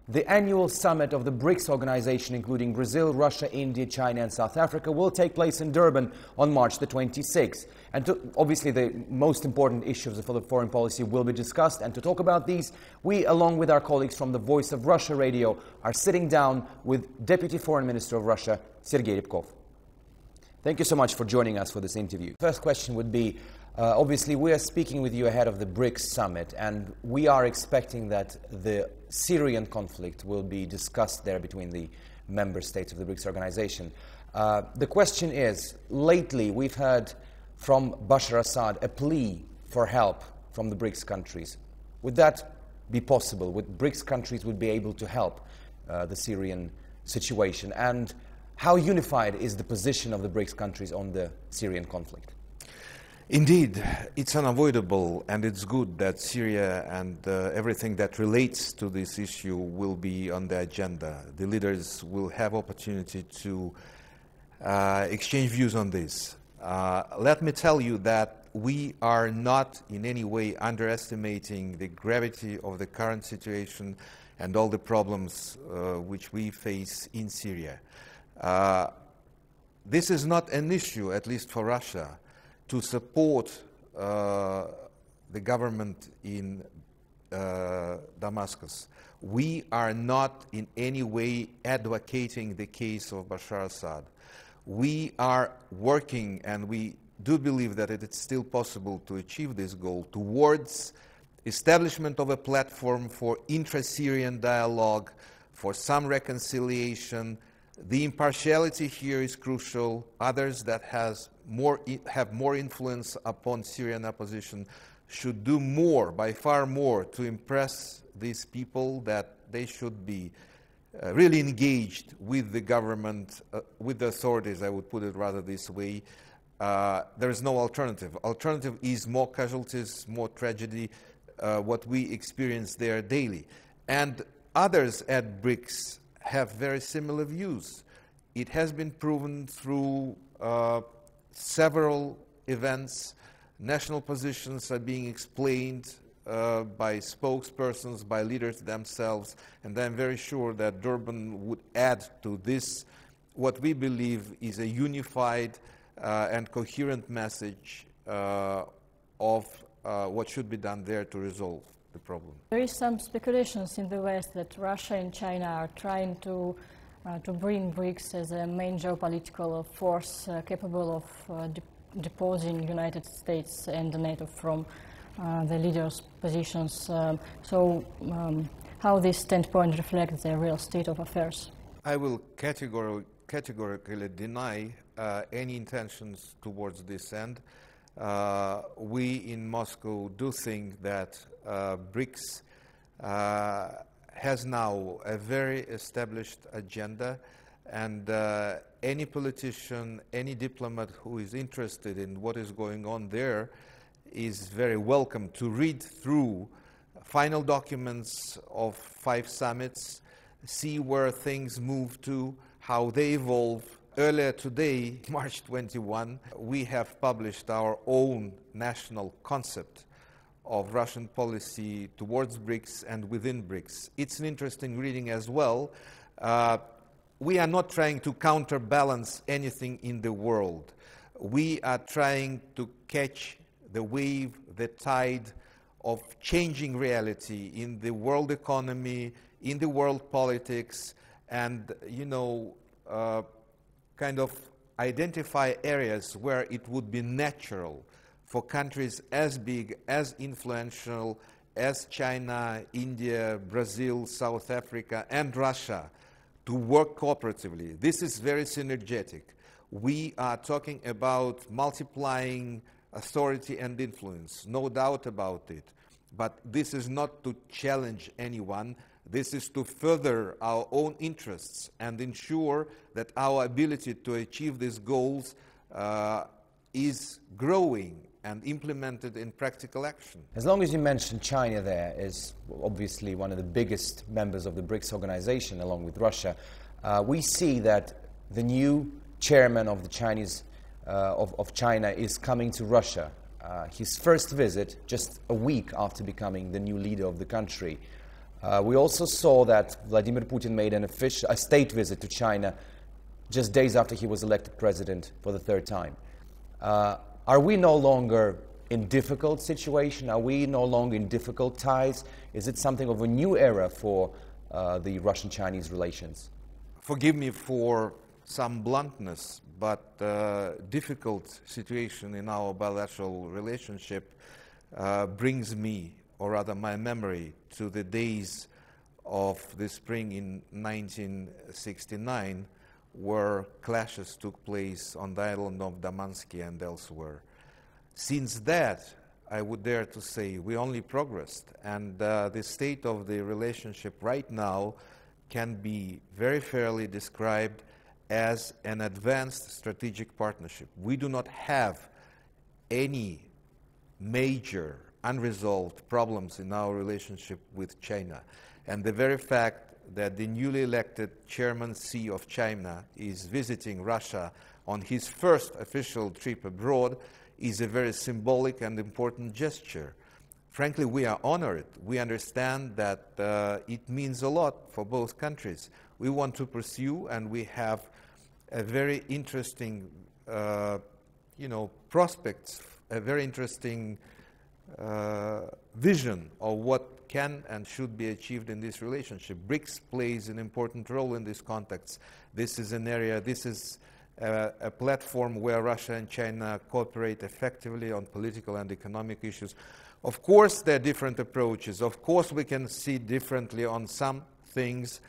The annual summit of the BRICS organization, including Brazil, Russia, India, China and South Africa, will take place in Durban on March the 26th. And obviously the most important issues for the foreign policy will be discussed. And to talk about these, we, along with our colleagues from the Voice of Russia radio, are sitting down with Deputy Foreign Minister of Russia, Sergey Ryabkov. Thank you so much for joining us for this interview. First question would be, obviously we are speaking with you ahead of the BRICS summit, and we are expecting that the Syrian conflict will be discussed there between the member states of the BRICS organization. The question is, lately we've heard from Bashar Assad a plea for help from the BRICS countries. Would that be possible? Would BRICS countries would be able to help the Syrian situation? And how unified is the position of the BRICS countries on the Syrian conflict? Indeed, it's unavoidable, and it's good that Syria and everything that relates to this issue will be on the agenda. The leaders will have opportunity to exchange views on this. Let me tell you that we are not in any way underestimating the gravity of the current situation and all the problems which we face in Syria. This is not an issue, at least for Russia, to support the government in Damascus. We are not in any way advocating the case of Bashar Assad. We are working, and we do believe that it is still possible to achieve this goal, towards establishment of a platform for intra-Syrian dialogue, for some reconciliation. The impartiality here is crucial. Others that have more influence upon Syrian opposition should do more, by far more, to impress these people that they should be really engaged with the government, with the authorities, I would put it rather this way. There is no alternative. Alternative is more casualties, more tragedy, what we experience there daily. And others at BRICS have very similar views. It has been proven through several events. National positions are being explained by spokespersons, by leaders themselves, and I'm very sure that Durban would add to this what we believe is a unified and coherent message of what should be done there to resolve the problem. There is some speculations in the West that Russia and China are trying to bring BRICS as a main geopolitical force capable of deposing United States and NATO from the leaders' positions. How this standpoint reflects the real state of affairs? I will categorically deny any intentions towards this end. We in Moscow do think that BRICS has now a very established agenda, and any politician, any diplomat who is interested in what is going on there is very welcome to read through final documents of 5 summits, see where things move to, how they evolve. Earlier today, March 21, we have published our own national concept of Russian policy towards BRICS and within BRICS. It's an interesting reading as well. We are not trying to counterbalance anything in the world. We are trying to catch the wave, the tide of changing reality in the world economy, in the world politics, and, kind of identify areas where it would be natural for countries as big, as influential as China, India, Brazil, South Africa, and Russia to work cooperatively. This is very synergetic. We are talking about multiplying authority and influence, no doubt about it. But this is not to challenge anyone. This is to further our own interests and ensure that our ability to achieve these goals is growing and implemented in practical action. As long as you mentioned China there, is obviously one of the biggest members of the BRICS organization, along with Russia, we see that the new chairman of the China is coming to Russia. His first visit just a week after becoming the new leader of the country. We also saw that Vladimir Putin made a state visit to China just days after he was elected president for the third time. Are we no longer in difficult situation? Are we no longer in difficult ties? Is it something of a new era for the Russian-Chinese relations? Forgive me for some bluntness, but difficult situation in our bilateral relationship brings me, or rather my memory, to the days of the spring in 1969, where clashes took place on the island of Damansky and elsewhere. Since that, I would dare to say, we only progressed, and the state of the relationship right now can be very fairly described as an advanced strategic partnership. We do not have any major unresolved problems in our relationship with China. And the very fact that the newly elected Chairman Xi of China is visiting Russia on his first official trip abroad is a very symbolic and important gesture. Frankly, we are honored. We understand that it means a lot for both countries. We want to pursue, and we have a very interesting, prospects, a very interesting vision of what can and should be achieved in this relationship. BRICS plays an important role in this context. This is an area, this is a platform where Russia and China cooperate effectively on political and economic issues. Of course, there are different approaches. Of course, we can see differently on some things,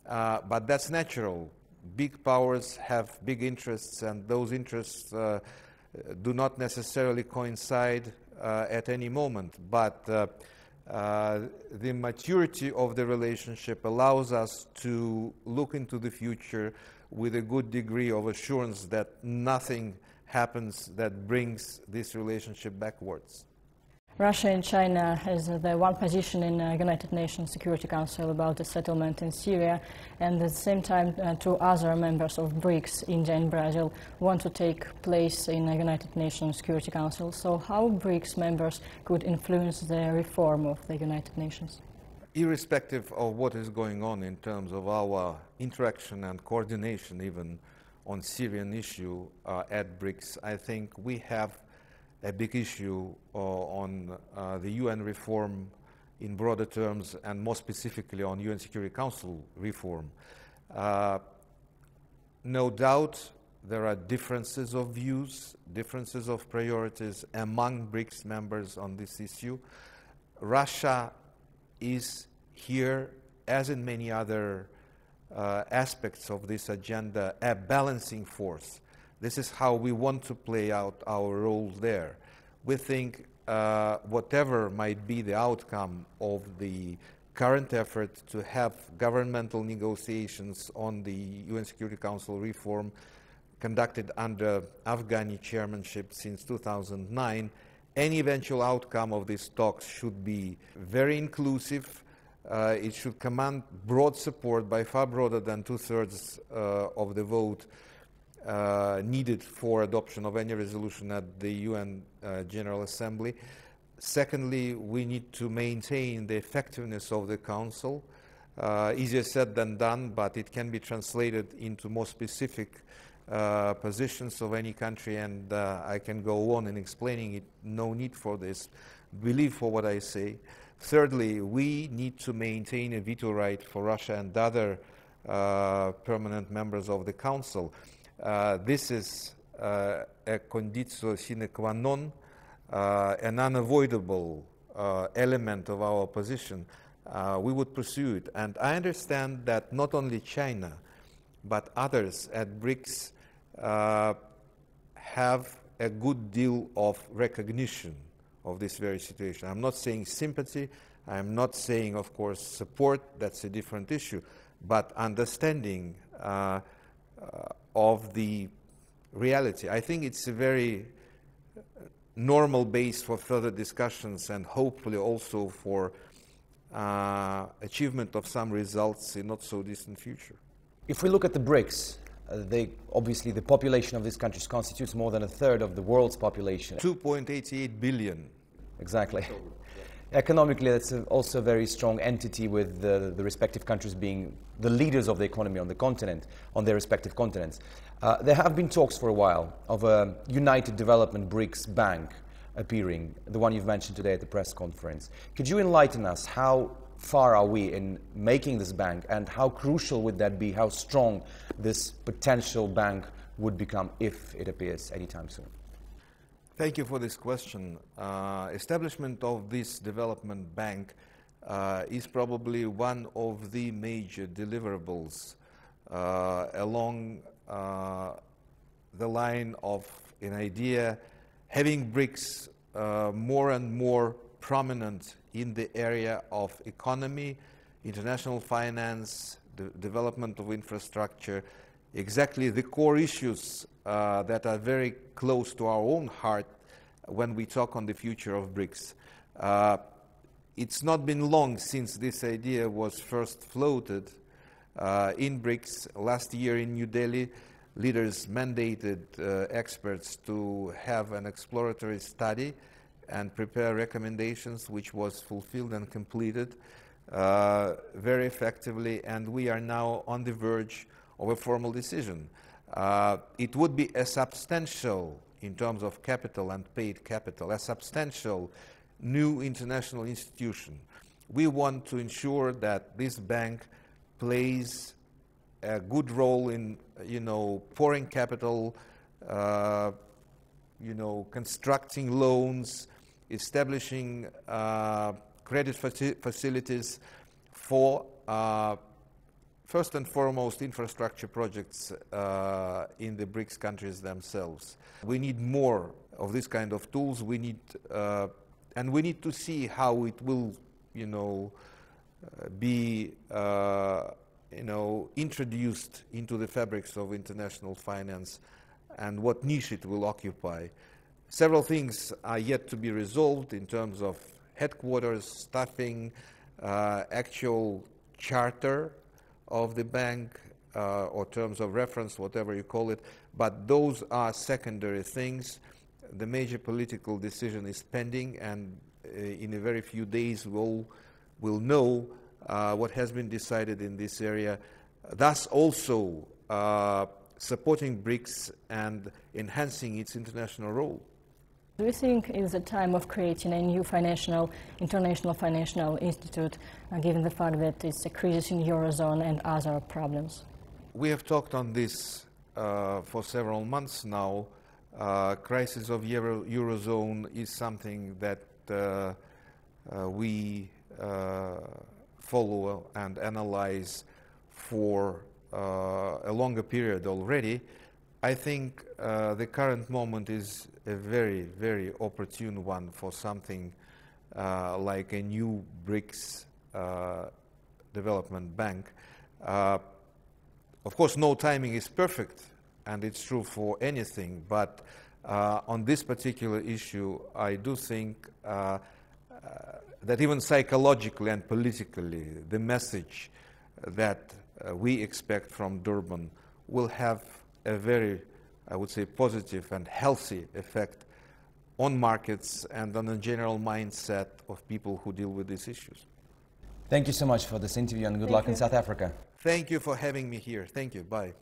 but that's natural. Big powers have big interests, and those interests do not necessarily coincide at any moment. But the maturity of the relationship allows us to look into the future with a good degree of assurance that nothing happens that brings this relationship backwards. Russia and China has the one position in the United Nations Security Council about the settlement in Syria, and at the same time two other members of BRICS, India and Brazil, want to take place in the United Nations Security Council. So how BRICS members could influence the reform of the United Nations? Irrespective of what is going on in terms of our interaction and coordination even on Syrian issue at BRICS, I think we have a big issue on the UN reform in broader terms, and more specifically on UN Security Council reform. No doubt there are differences of views, differences of priorities among BRICS members on this issue. Russia is here, as in many other aspects of this agenda, a balancing force. This is how we want to play out our role there. We think whatever might be the outcome of the current effort to have governmental negotiations on the UN Security Council reform conducted under Afghani chairmanship since 2009, any eventual outcome of these talks should be very inclusive. It should command broad support, by far broader than two-thirds of the vote needed for adoption of any resolution at the UN General Assembly. Secondly, we need to maintain the effectiveness of the Council. Easier said than done, but it can be translated into more specific positions of any country, and I can go on in explaining it. No need for this. Believe for what I say. Thirdly, we need to maintain a veto right for Russia and other permanent members of the Council. This is a conditio sine qua non, an unavoidable element of our position. We would pursue it. And I understand that not only China, but others at BRICS have a good deal of recognition of this very situation. I'm not saying sympathy, I'm not saying, of course, support, that's a different issue, but understanding of the reality. I think it's a very normal base for further discussions and hopefully also for achievement of some results in not so distant future. If we look at the BRICS, obviously the population of these countries constitutes more than a third of the world's population. 2.88 billion. Exactly. Economically, that's also a very strong entity with the respective countries being the leaders of the economy on the continent, on their respective continents. There have been talks for a while of a United Development BRICS Bank appearing, the one you've mentioned today at the press conference. Could you enlighten us, how far are we in making this bank, and how crucial would that be, how strong this potential bank would become if it appears anytime soon? Thank you for this question. Establishment of this development bank is probably one of the major deliverables along the line of an idea having BRICS more and more prominent in the area of economy, international finance, the development of infrastructure, exactly the core issues that are very close to our own heart when we talk on the future of BRICS. It's not been long since this idea was first floated in BRICS. Last year in New Delhi, leaders mandated experts to have an exploratory study and prepare recommendations, which was fulfilled and completed very effectively, and we are now on the verge of a formal decision. It would be a substantial, in terms of capital and paid capital, a substantial new international institution. We want to ensure that this bank plays a good role in, pouring capital, constructing loans, establishing credit facilities for first and foremost infrastructure projects in the BRICS countries themselves. We need more of this kind of tools. We need, and we need to see how it will, be, introduced into the fabrics of international finance and what niche it will occupy. Several things are yet to be resolved in terms of headquarters, staffing, actual charter of the bank, or terms of reference, whatever you call it, but those are secondary things. The major political decision is pending, and in a very few days we'll know what has been decided in this area, thus also supporting BRICS and enhancing its international role. Do you think it is a time of creating a new international financial institute, given the fact that it's a crisis in Eurozone and other problems? We have talked on this for several months now. Crisis of Eurozone is something that we follow and analyze for a longer period already. I think the current moment is a very, very opportune one for something like a new BRICS development bank. Of course, no timing is perfect, and it's true for anything, but on this particular issue, I do think that even psychologically and politically, the message that we expect from Durban will have a very, I would say, positive and healthy effect on markets and on the general mindset of people who deal with these issues. Thank you so much for this interview, and good luck in South Africa. Thank you for having me here. Thank you. Bye.